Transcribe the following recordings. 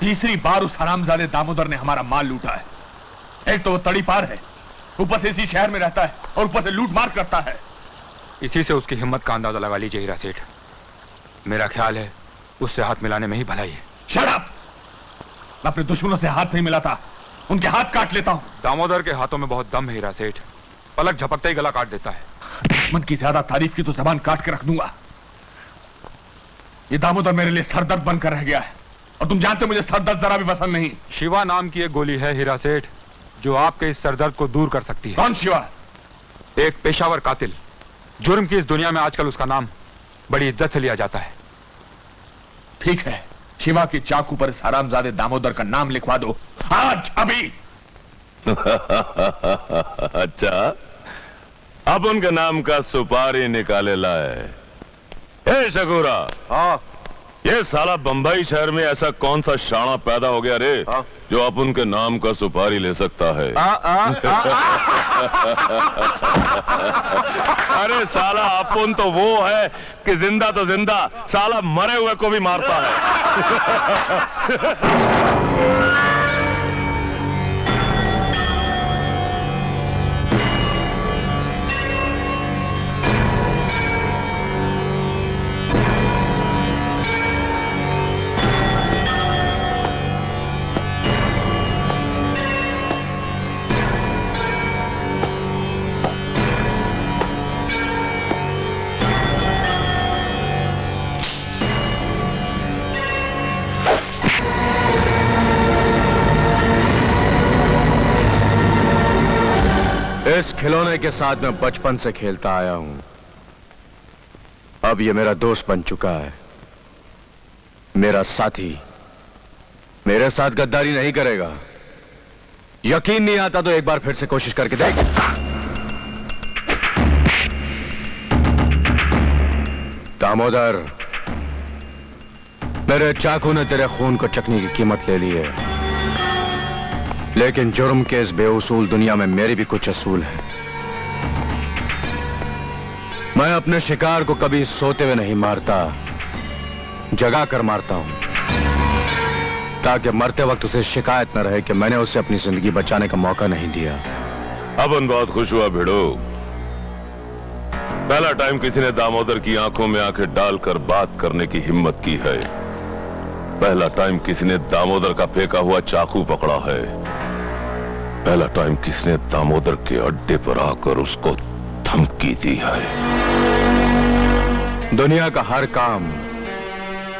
तीसरी बार उस हरामजादे दामोदर ने हमारा माल लूटा है। एक तो वो तड़ी पार है, ऊपर से इसी शहर में रहता है और ऊपर से लूट मार करता है। इसी से उसकी हिम्मत का अंदाजा लगा लीजिए हीरा सेठ। मेरा ख्याल है उससे हाथ मिलाने में ही भलाई है। Shut up! मैं अपने दुश्मनों से हाथ नहीं मिलाता, उनके हाथ काट लेता हूं। दामोदर के हाथों में बहुत दम है हीरा सेठ, पलक झपकते ही गला काट देता है। दुश्मन की ज्यादा तारीफ की तो जबान काट के रख दूंगा। ये दामोदर मेरे लिए सरदर्द बनकर रह गया है और तुम जानते हो मुझे सरदर्द जरा भी पसंद नहीं। शिवा नाम की एक गोली है हीरा सेठ जो आपके इस सरदर्द को दूर कर सकती है। कौन शिवा? एक पेशावर कातिल। जुर्म की इस दुनिया में आजकल उसका नाम बड़ी इज्जत से लिया जाता है। ठीक है, शिवा की चाकू पर इस हरामजादे दामोदर का नाम लिखवा दो आज, अभी। अच्छा, अब उनके नाम का सुपारी निकाले लाए। ए शकूरा, हाँ, ये साला बंबई शहर में ऐसा कौन सा शाना पैदा हो गया रे जो अब उनके नाम का सुपारी ले सकता है? अरे साला अपुन तो वो है कि जिंदा तो जिंदा, साला मरे हुए को भी मारता है। इस खिलौने के साथ मैं बचपन से खेलता आया हूं। अब ये मेरा दोस्त बन चुका है, मेरा साथी। मेरे साथ गद्दारी नहीं करेगा। यकीन नहीं आता तो एक बार फिर से कोशिश करके देख। दामोदर, मेरे चाकू ने तेरे खून को चखने की कीमत ले ली है, लेकिन जुर्म के इस बेउसूल दुनिया में मेरी भी कुछ असूल है। मैं अपने शिकार को कभी सोते हुए नहीं मारता, जगा कर मारता हूं, ताकि मरते वक्त उसे शिकायत न रहे कि मैंने उसे अपनी जिंदगी बचाने का मौका नहीं दिया। अबन बहुत खुश हुआ भिड़ो। पहला टाइम किसी ने दामोदर की आंखों में आंखें डालकर बात करने की हिम्मत की है। पहला टाइम किसी ने दामोदर का फेंका हुआ चाकू पकड़ा है। पहला टाइम किसने दामोदर के अड्डे पर आकर उसको धमकी दी है। दुनिया का हर काम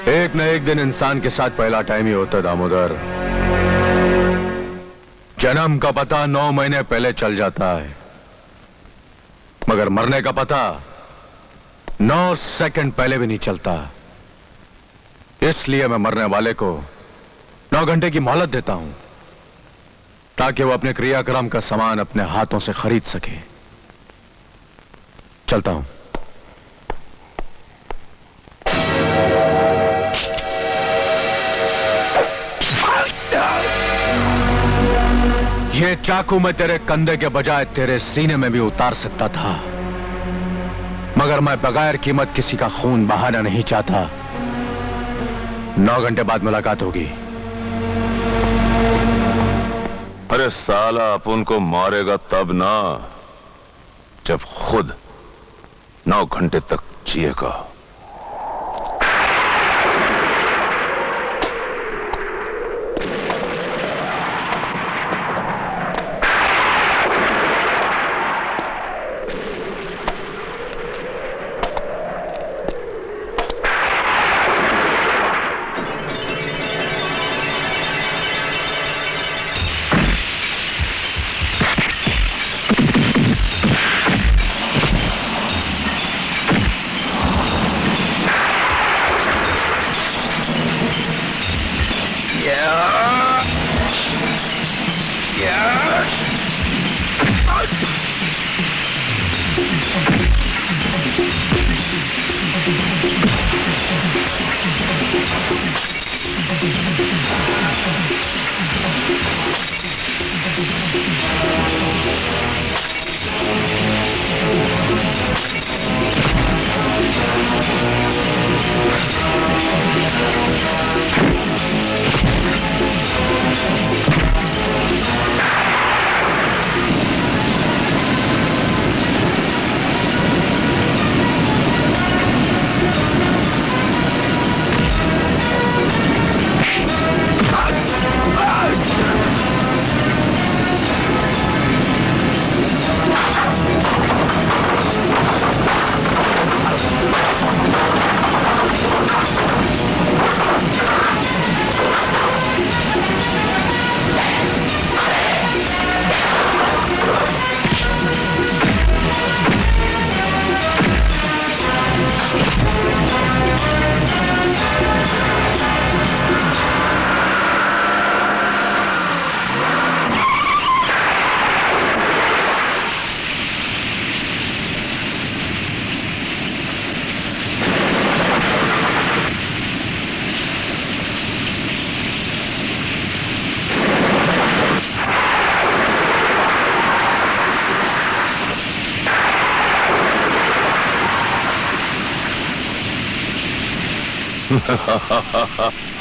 एक न एक दिन इंसान के साथ पहला टाइम ही होता है दामोदर। जन्म का पता 9 महीने पहले चल जाता है, मगर मरने का पता 9 सेकंड पहले भी नहीं चलता। इसलिए मैं मरने वाले को 9 घंटे की मोहलत देता हूं, ताकि वो अपने क्रियाक्रम का सामान अपने हाथों से खरीद सके। चलता हूं। ये चाकू मैं तेरे कंधे के बजाय तेरे सीने में भी उतार सकता था, मगर मैं बगैर कीमत किसी का खून बहाना नहीं चाहता। 9 घंटे बाद मुलाकात होगी। अरे साला अपन को मारेगा तब ना, जब खुद 9 घंटे तक जिएगा।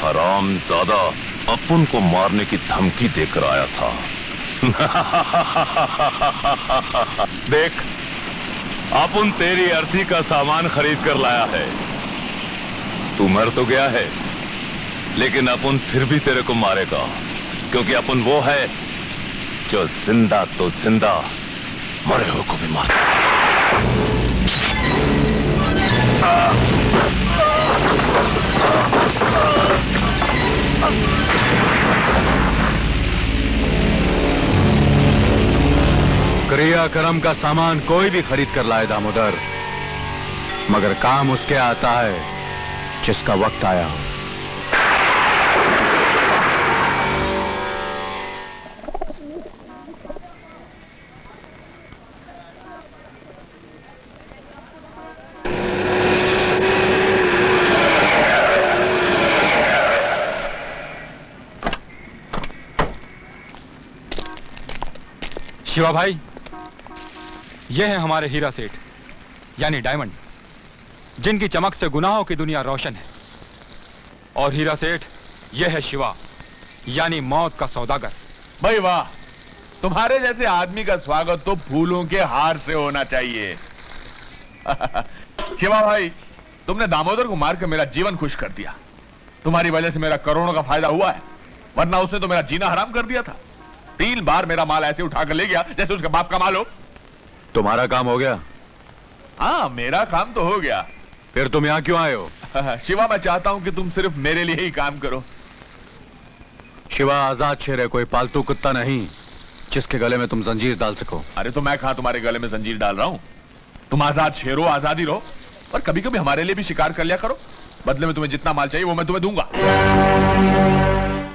हरामजादा अपन को मारने की धमकी देकर आया था। देख, अपन तेरी अर्थी का सामान खरीद कर लाया है। तू मर तो गया है, लेकिन अपन फिर भी तेरे को मारेगा, क्योंकि अपन वो है जो जिंदा तो जिंदा, मरे हुए को भी मारता। क्रियाक्रम का सामान कोई भी खरीद कर लाए दामोदर, मगर काम उसके आता है जिसका वक्त आया हो। शिवा भाई, ये है हमारे हीरा सेठ यानी डायमंड, जिनकी चमक से गुनाहों की दुनिया रोशन है। और हीरा सेठ ये है शिवा यानी मौत का सौदागर। भाई वाह, तुम्हारे जैसे आदमी का स्वागत तो फूलों के हार से होना चाहिए। शिवा भाई, तुमने दामोदर को मारकर मेरा जीवन खुश कर दिया। तुम्हारी वजह से मेरा करोड़ों का फायदा हुआ है, वरना उसने तो मेरा जीना हराम कर दिया था। 3 बार मेरा माल ऐसे उठाकर ले गया जैसे उसके बाप का माल हो। तुम्हारा काम हो गया? हाँ, मेरा काम तो हो गया। फिर तुम यहां क्यों आए हो? शिवा, मैं चाहता हूं कि तुम सिर्फ मेरे लिए ही काम करो। शिवा आजाद शेर है, कोई पालतू कुत्ता नहीं जिसके गले में तुम जंजीर डाल सको। अरे तो मैं कहां तुम्हारे गले में जंजीर डाल रहा हूं? तुम आजाद शेर हो, आजादी रहो, और कभी कभी हमारे लिए भी शिकार कर लिया करो। बदले में तुम्हें जितना माल चाहिए वो मैं तुम्हें दूंगा।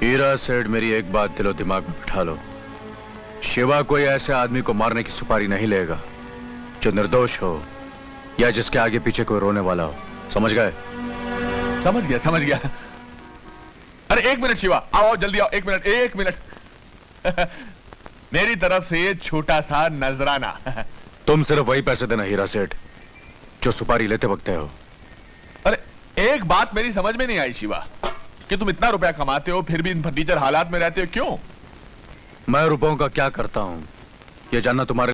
हीरा सेठ, मेरी एक बात दिलो दिमाग में बिठा लो, शिवा कोई ऐसे आदमी को मारने की सुपारी नहीं लेगा जो निर्दोष हो या जिसके आगे पीछे कोई रोने वाला हो। समझ गए? समझ गया, समझ गया। अरे 1 मिनट शिवा, आओ जल्दी आओ। 1 मिनट, 1 मिनट। मेरी तरफ से छोटा सा नजराना। तुम सिर्फ वही पैसे देना हीरा सेठ जो सुपारी लेते वक्त हो। अरे एक बात मेरी समझ में नहीं आई शिवा, कि तुम इतना रुपया कमाते हो फिर भी इन फर्नीचर हालात में रहते हो, क्यों? मैं रुपयों का क्या करता हूं ये जानना तुम्हारे